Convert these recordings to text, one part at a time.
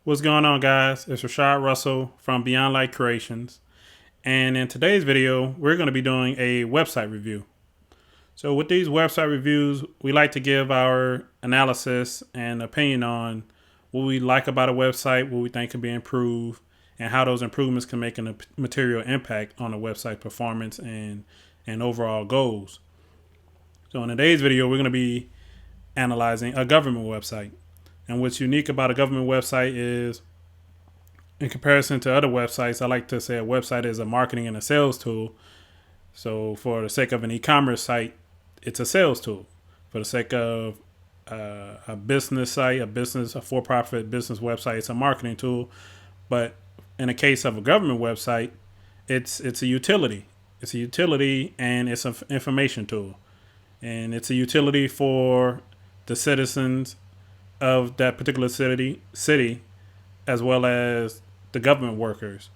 What's going on, guys? It's Rashad Russell from Beyond Light Creations, and in today's video we're going to be doing a website review. So with these website reviews, we like to give our analysis and opinion on what we like about a website, what we think can be improved, and how those improvements can make a material impact on the website performance and overall goals. So in today's video, we're going to be analyzing a government website. And what's unique about a government website is, in comparison to other websites, I like to say a website is a marketing and a sales tool. So for the sake of an e-commerce site, it's a sales tool. For the sake of a business site, a for-profit business website, it's a marketing tool. But in the case of a government website, it's a utility. It's a utility and it's an information tool. And it's a utility for the citizens of that particular city, as well as the government workers.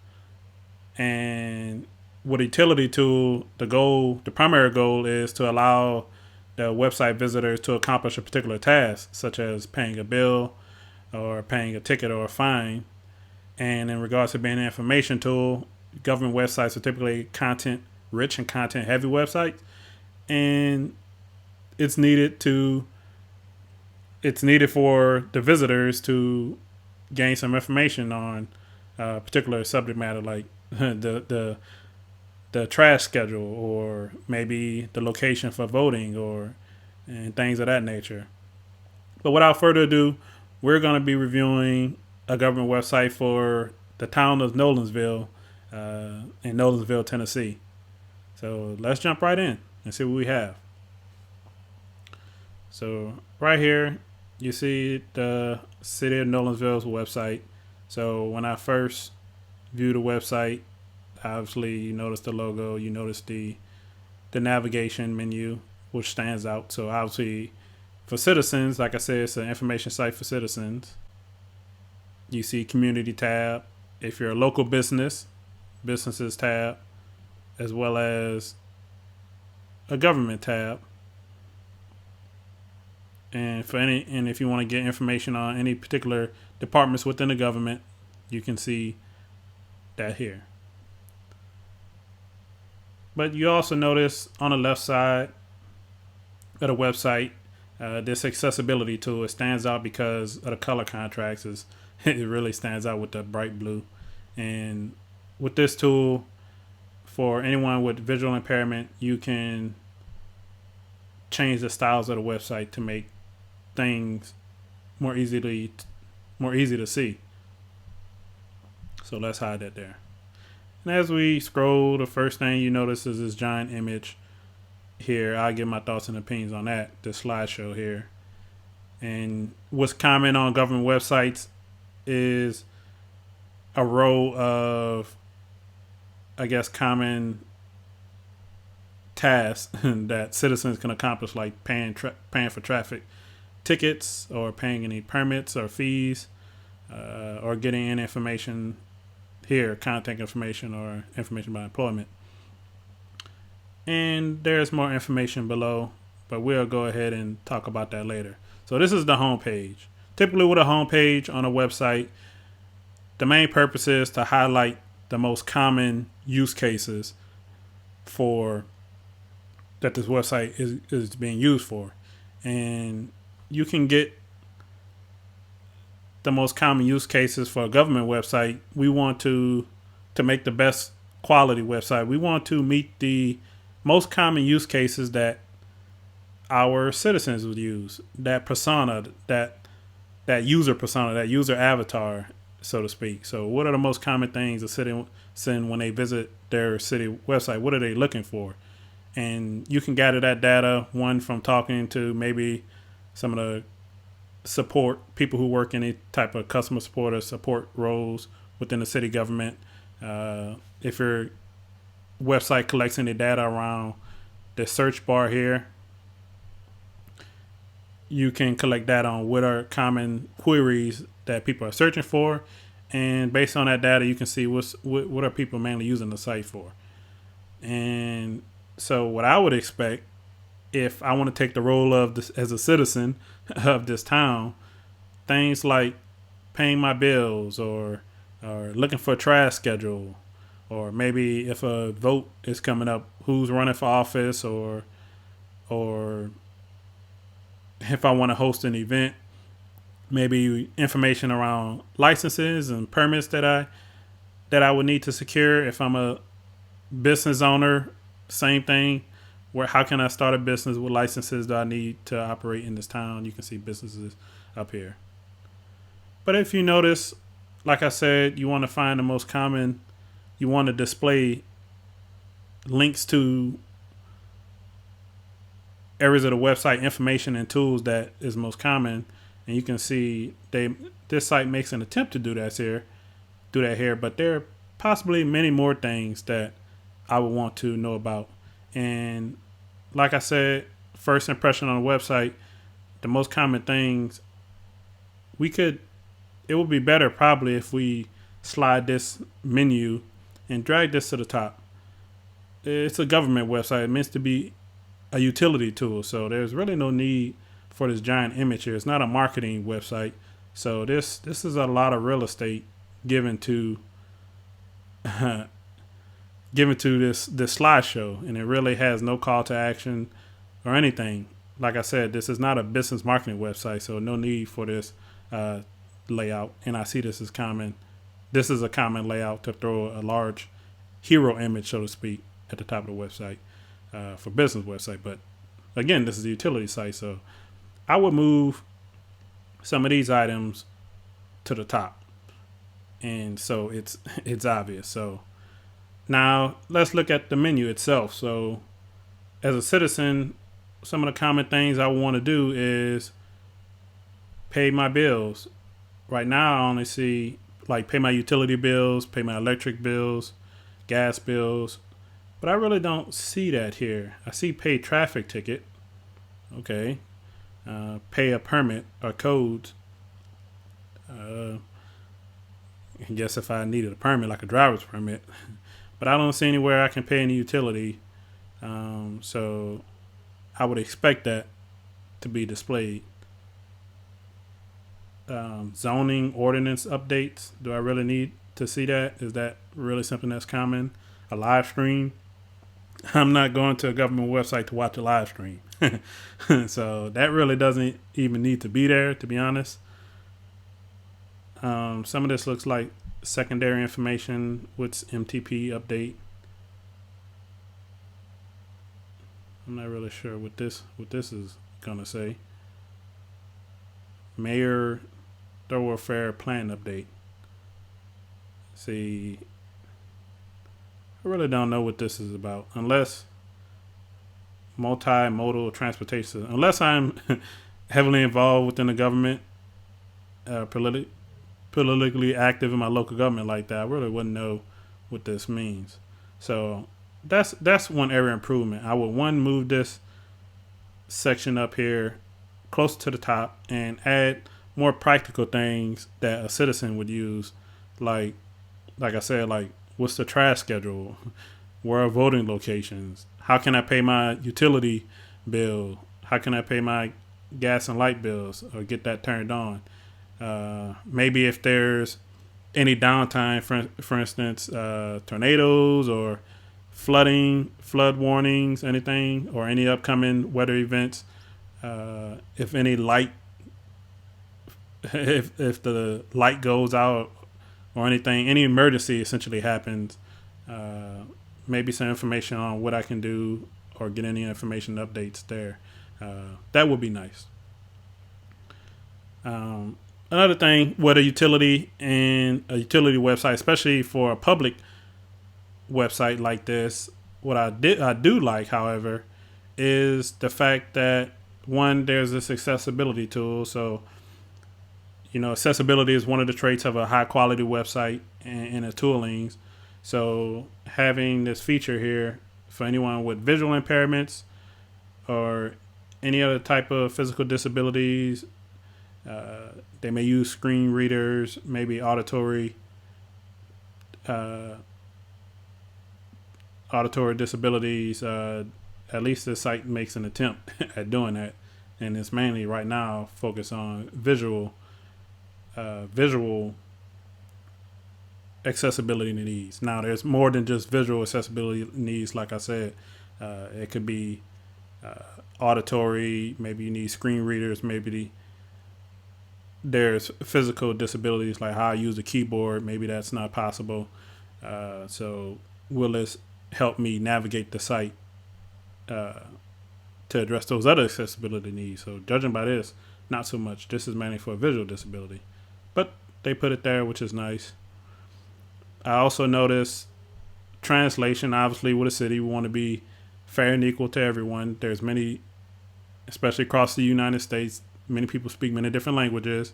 And with a utility tool, the primary goal is to allow the website visitors to accomplish a particular task, such as paying a bill or paying a ticket or a fine. And in regards to being an information tool, government websites are typically content rich and content heavy websites, and it's needed for the visitors to gain some information on a particular subject matter, like the trash schedule, or maybe the location for voting, and things of that nature. But without further ado, we're going to be reviewing a government website for the town of Nolensville, in Nolensville, Tennessee. So let's jump right in and see what we have. So right here, you see the city of Nolensville's website. So when I first view the website, obviously you notice the logo, you notice the navigation menu, which stands out. So obviously for citizens, like I said, it's an information site for citizens. You see community tab. If you're a local business, businesses tab, as well as a government tab. And if you want to get information on any particular departments within the government, you can see that here. But you also notice on the left side of the website, this accessibility tool. It stands out because of the color contrast. It really stands out with the bright blue. And with this tool, for anyone with visual impairment, you can change the styles of the website to make things more easy to see. So let's hide that there. And as we scroll, the first thing you notice is this giant image here. I'll give my thoughts and opinions on that, this slideshow here. And what's common on government websites is a row of, I guess, common tasks that citizens can accomplish, like paying for traffic tickets, or paying any permits or fees, or getting any information here, contact information or information about employment. And there's more information below, but we'll go ahead and talk about that later. So this is the home page. Typically with a home page on a website, the main purpose is to highlight the most common use cases for that this website is being used for. And you can get the most common use cases for a government website. We want to make the best quality website. We want to meet the most common use cases that our citizens would use. That persona, that user persona, that user avatar, so to speak. So what are the most common things a citizen when they visit their city website? What are they looking for? And you can gather that data, one, from talking to maybe some of the support people who work in any type of customer support or support roles within the city government. If your website collects any data around the search bar here, you can collect data on what are common queries that people are searching for, and based on that data, you can see what are people mainly using the site for. And so what I would expect, if I want to take the role of this as a citizen of this town, things like paying my bills, or looking for a trash schedule, or maybe if a vote is coming up, who's running for office, or if I want to host an event, maybe information around licenses and permits that I would need to secure if I'm a business owner. Same thing. Where how can I start a business? What licenses do I need to operate in this town? You can see businesses up here. But if you notice, like I said, you want to find the most common. You want to display links to areas of the website, information and tools that is most common, and you can see this site makes an attempt to do that here, but there are possibly many more things that I would want to know about. And like I said, first impression on a website, the most common things, it would be better probably if we slide this menu and drag this to the top. It's a government website. It meant to be a utility tool, so there's really no need for this giant image here. It's not a marketing website, so this is a lot of real estate given to this slideshow, and it really has no call to action or anything. Like I said, this is not a business marketing website, so no need for this layout. And I see this is common. This is a common layout to throw a large hero image, so to speak, at the top of the website for business website. But again, this is a utility site, so I would move some of these items to the top, and so it's obvious. So now let's look at the menu itself. So as a citizen, some of the common things I want to do is pay my bills. Right now I only see like pay my utility bills, pay my electric bills, gas bills, but I really don't see that here. I see pay traffic ticket. Okay. Pay a permit or codes. I guess if I needed a permit, like a driver's permit, but I don't see anywhere I can pay any utility. So I would expect that to be displayed. Zoning ordinance updates. Do I really need to see that? Is that really something that's common? A live stream. I'm not going to a government website to watch a live stream. So that really doesn't even need to be there, to be honest. Some of this looks like secondary information. What's MTP update? I'm not really sure what this is gonna say. Mayor thoroughfare plan update. See, I really don't know what this is about, unless multimodal transportation. Unless I'm heavily involved within the government, politically active in my local government like that, I really wouldn't know what this means. So that's one area improvement. I would move this section up here close to the top and add more practical things that a citizen would use, like I said, like what's the trash schedule, where are voting locations, how can I pay my utility bill, how can I pay my gas and light bills or get that turned on. Maybe if there's any downtime, for instance, tornadoes or flood warnings, anything, or any upcoming weather events. If any light, if the light goes out or anything, any emergency essentially happens, maybe some information on what I can do or get any information updates there. That would be nice. Another thing with a utility website, especially for a public website like this, what I do like, however, is the fact that one, there's this accessibility tool. So, accessibility is one of the traits of a high quality website and the toolings. So having this feature here for anyone with visual impairments or any other type of physical disabilities, they may use screen readers, maybe auditory disabilities. At least this site makes an attempt at doing that, and it's mainly right now focused on visual visual accessibility needs. Now, there's more than just visual accessibility needs. Like I said, it could be auditory. Maybe you need screen readers. Maybe there's physical disabilities, like how I use a keyboard. Maybe that's not possible. So will this help me navigate the site to address those other accessibility needs? So judging by this, not so much. This is mainly for a visual disability, but they put it there, which is nice. I also noticed translation. Obviously, with a city, we want to be fair and equal to everyone. There's many, especially across the United States, many people speak many different languages.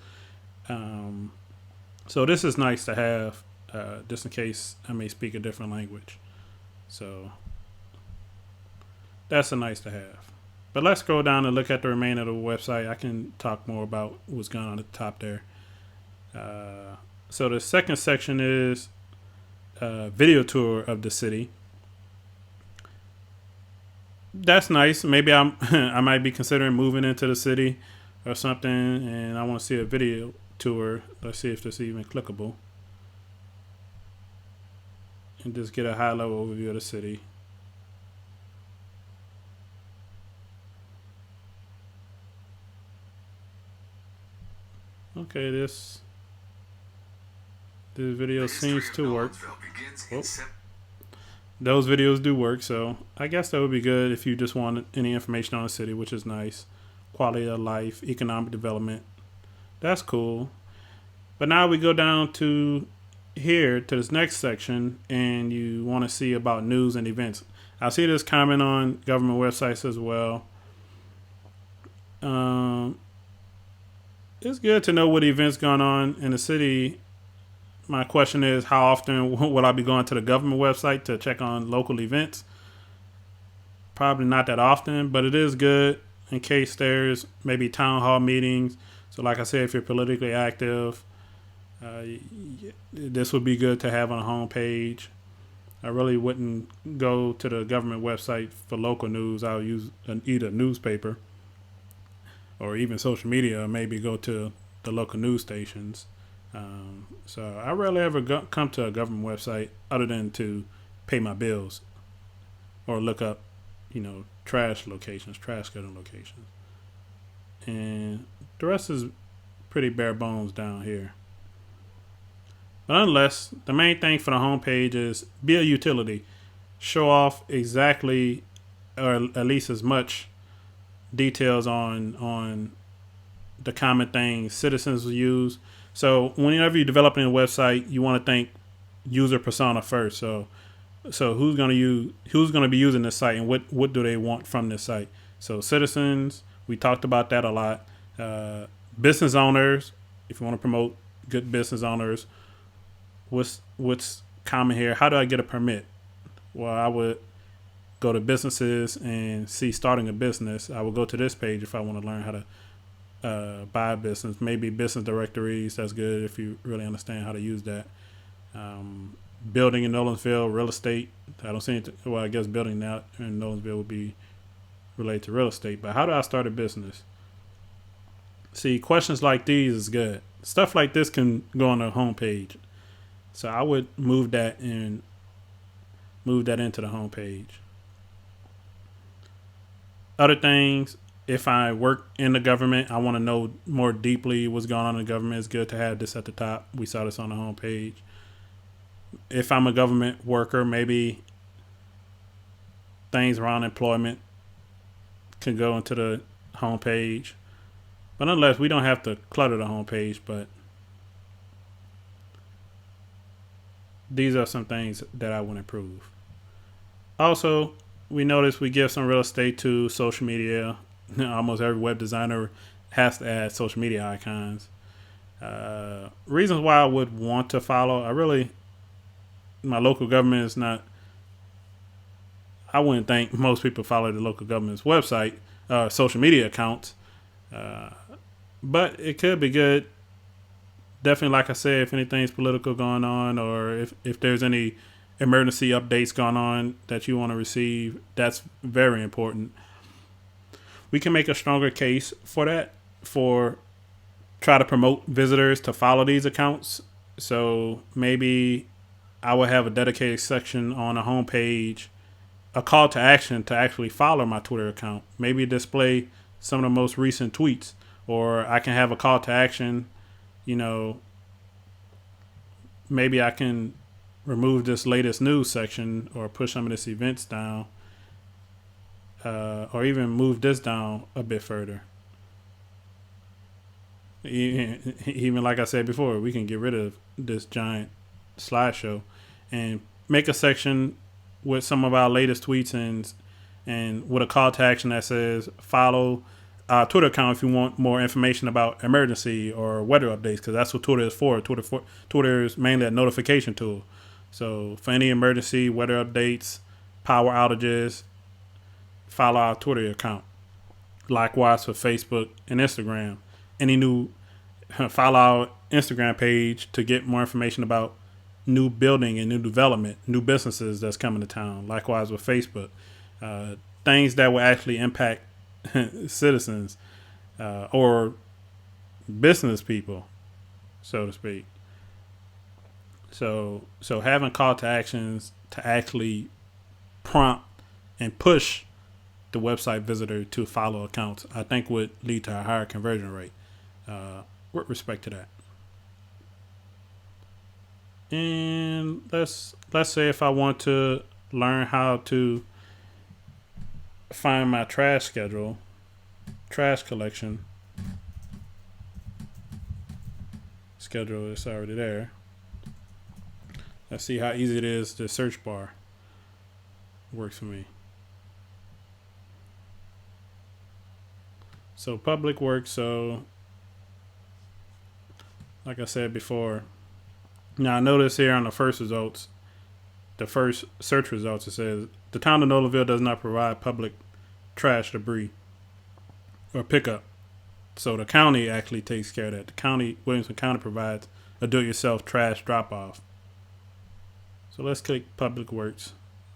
So this is nice to have, just in case I may speak a different language. So that's a nice to have. But let's scroll down and look at the remainder of the website. I can talk more about what's going on at the top there. So the second section is video tour of the city. That's nice. Maybe I might be considering moving into the city or something, and I want to see a video tour. Let's see if this is even clickable, and just get a high level overview of the city. Okay, this video seems to work. Oh. Those videos do work, so I guess that would be good if you just want any information on the city, which is nice. Quality of life, economic development. That's cool. But now we go down to here to this next section, and you want to see about news and events. I see this comment on government websites as well. It's good to know what events going on in the city. My question is, how often will I be going to the government website to check on local events? Probably not that often, but it is good in case there's maybe town hall meetings. So like I said, if you're politically active, this would be good to have on a homepage. I really wouldn't go to the government website for local news. I'll use either a newspaper or even social media, or maybe go to the local news stations. So I rarely ever come to a government website other than to pay my bills or look up, trash locations, trash cutting locations. And the rest is pretty bare bones down here. But unless the main thing for the homepage is be a utility, show off exactly or at least as much details on the common things citizens will use. So whenever you're developing a website, you want to think user persona first. So who's going to be using this site, and what do they want from this site? So citizens, we talked about that a lot. Business owners, if you want to promote good business owners, what's common here? How do I get a permit? Well, I would go to businesses and see starting a business. I would go to this page if I want to learn how to buy a business. Maybe business directories, that's good if you really understand how to use that. Building in Nolensville, real estate. I don't see anything. Well, I guess building now in Nolensville would be related to real estate. But how do I start a business? See, questions like these is good. Stuff like this can go on the homepage. So I would move that into the homepage. Other things, if I work in the government, I want to know more deeply what's going on in the government. It's good to have this at the top. We saw this on the homepage. If I'm a government worker, maybe things around employment can go into the homepage. But nonetheless, we don't have to clutter the homepage, but these are some things that I want to improve. Also, we notice we give some real estate to social media. Almost every web designer has to add social media icons. Reasons why I would want to follow. My local government is not. I wouldn't think most people follow the local government's website, social media accounts. But it could be good. Definitely, like I said, if anything's political going on, or if there's any emergency updates going on that you want to receive, that's very important. We can make a stronger case for that, for try to promote visitors to follow these accounts. So maybe I will have a dedicated section on a homepage, a call to action to actually follow my Twitter account. Maybe display some of the most recent tweets, or I can have a call to action. You know, maybe I can remove this latest news section or push some of this events down, or even move this down a bit further. Even like I said before, we can get rid of this giant slideshow and make a section with some of our latest tweets and with a call to action that says follow our Twitter account if you want more information about emergency or weather updates, because that's what Twitter is for. Twitter is mainly a notification tool. So for any emergency weather updates, power outages, follow our Twitter account. Likewise for Facebook and Instagram. Any new follow our Instagram page to get more information about new building and new development, new businesses that's coming to town. Likewise with Facebook, things that will actually impact citizens or business people, so to speak. So having call to actions to actually prompt and push the website visitor to follow accounts, I think would lead to a higher conversion rate with respect to that. And let's say if I want to learn how to find my trash collection schedule is already there. Let's see how easy it is. The search bar works for me. So public works. So like I said before, now I notice here on the first results, the first search results, it says the town of Nolanville does not provide public trash debris or pickup. So the county actually takes care of that. The county, Williamson County, provides a do-it-yourself trash drop-off. So let's click Public Works.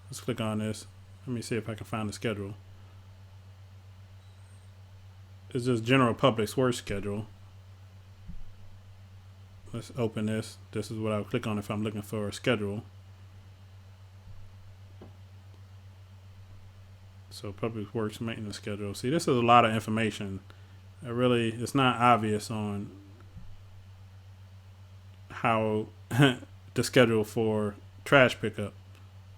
Let's click on this. Let me see if I can find the schedule. It's just General Public Works schedule. Let's open this. This is what I'll click on if I'm looking for a schedule. So Public Works maintenance schedule. See, this is a lot of information. It's not obvious on how the schedule for trash pickup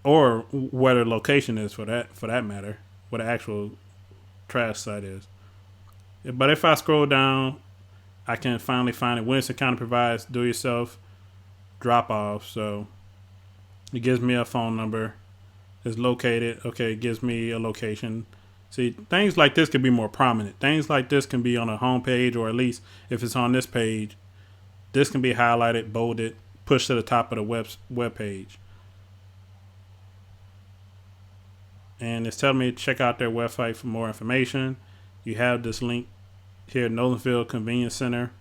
or where the location is for that matter, where the actual trash site is. But if I scroll down, I can finally find it. Williamson County provides do-it-yourself drop-off. So it gives me a phone number. It's located. Okay, it gives me a location. See, things like this could be more prominent. Things like this can be on a home page, or at least if it's on this page, this can be highlighted, bolded, pushed to the top of the web page. And it's telling me to check out their website for more information. You have this link here, Nolanville Convenience Center.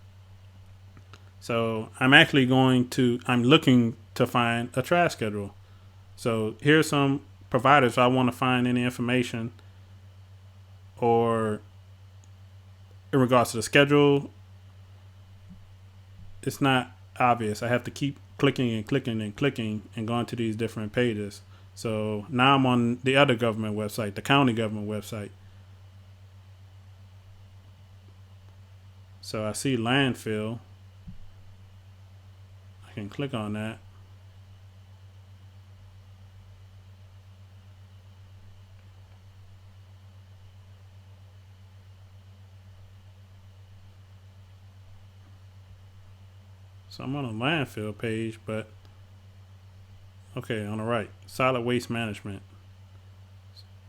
So I'm looking to find a trash schedule. So here's some providers if I want to find any information or in regards to the schedule. It's not obvious. I have to keep clicking and clicking and clicking and going to these different pages. So now I'm on the other government website, the county government website. So I see landfill. I can click on that. So I'm on a landfill page, but okay, on the right, solid waste management.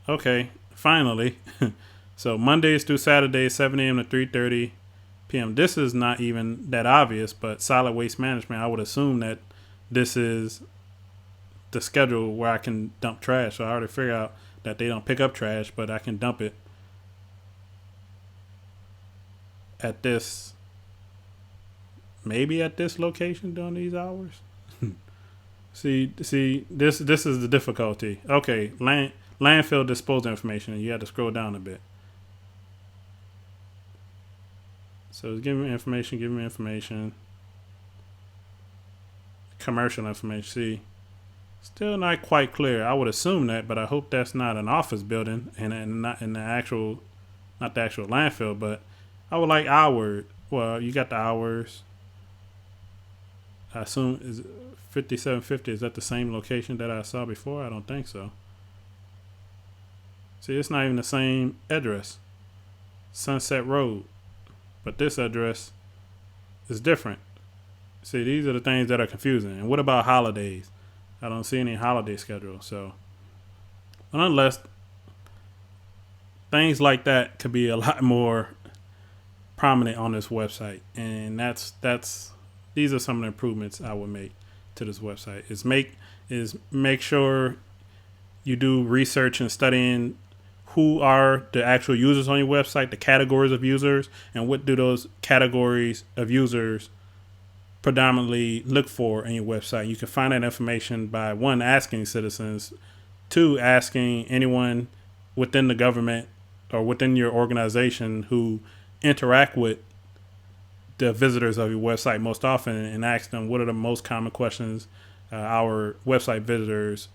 Okay, finally. So Mondays through Saturdays, 7 a.m. to 3:30 p.m. This is not even that obvious, but solid waste management, I would assume that this is the schedule where I can dump trash. So I already figured out that they don't pick up trash, but I can dump it at this, maybe at this location during these hours. see, this is the difficulty. Okay, landfill disposal information. You have to scroll down a bit. So it's giving me information, commercial information. See, still not quite clear. I would assume that, but I hope that's not an office building and not in the actual, not the actual landfill. But I would like hour. Well, you got the hours. I assume is 5750. Is that the same location that I saw before? I don't think so. See, it's not even the same address. Sunset Road. But this address is different. See, these are the things that are confusing. And what about holidays? I don't see any holiday schedule. So, unless things like that could be a lot more prominent on this website, and that's these are some of the improvements I would make to this website. Make sure you do research and studying who are the actual users on your website, the categories of users, and what do those categories of users predominantly look for in your website. You can find that information by one, asking citizens, two, asking anyone within the government or within your organization who interact with the visitors of your website most often, and ask them what are the most common questions our website visitors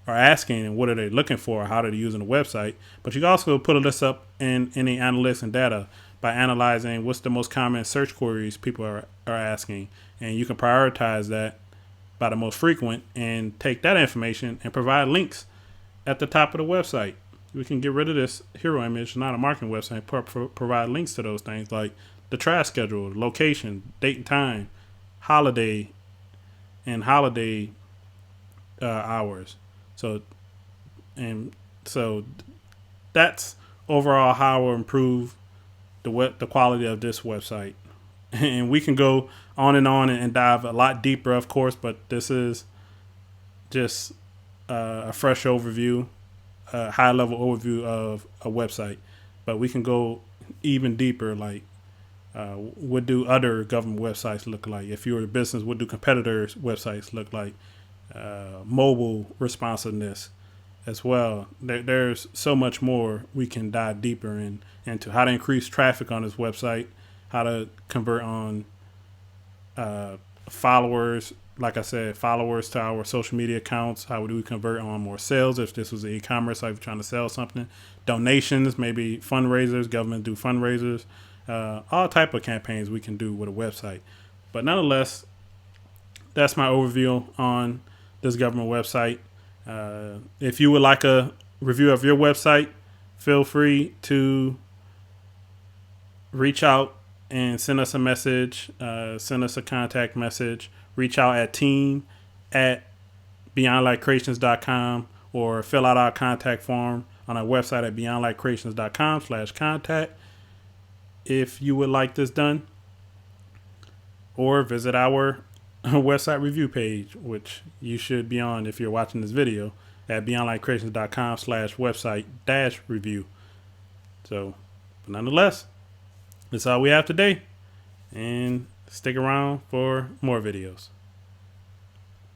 are asking and what are they looking for, how they're using the website. But you can also put this up in any analytics and data by analyzing what's the most common search queries people are asking, and you can prioritize that by the most frequent and take that information and provide links at the top of the website. We can get rid of this hero image, not a marketing website, provide links to those things like the trash schedule, location, date and time, holiday, and holiday hours. So that's overall how we'll improve the quality of this website. And we can go on and dive a lot deeper, of course, but this is just a fresh overview, a high level overview of a website. But we can go even deeper, like what do other government websites look like? If you're a business, what do competitors' websites look like? Mobile responsiveness as well. There's so much more we can dive deeper into how to increase traffic on this website, how to convert on followers, like I said, followers to our social media accounts. How do we convert on more sales if this was an e-commerce site, if you're trying to sell something? Donations, maybe fundraisers, government do fundraisers, all type of campaigns we can do with a website. But nonetheless, that's my overview on this government website. If you would like a review of your website, feel free to reach out and send us a message, send us a contact message, reach out at team@beyondlightcreations.com or fill out our contact form on our website at beyondlightcreations.com/contact if you would like this done, or visit our website review page, which you should be on if you're watching this video, at beyondlightcreations.com/website-review. So, but nonetheless, that's all we have today, and stick around for more videos.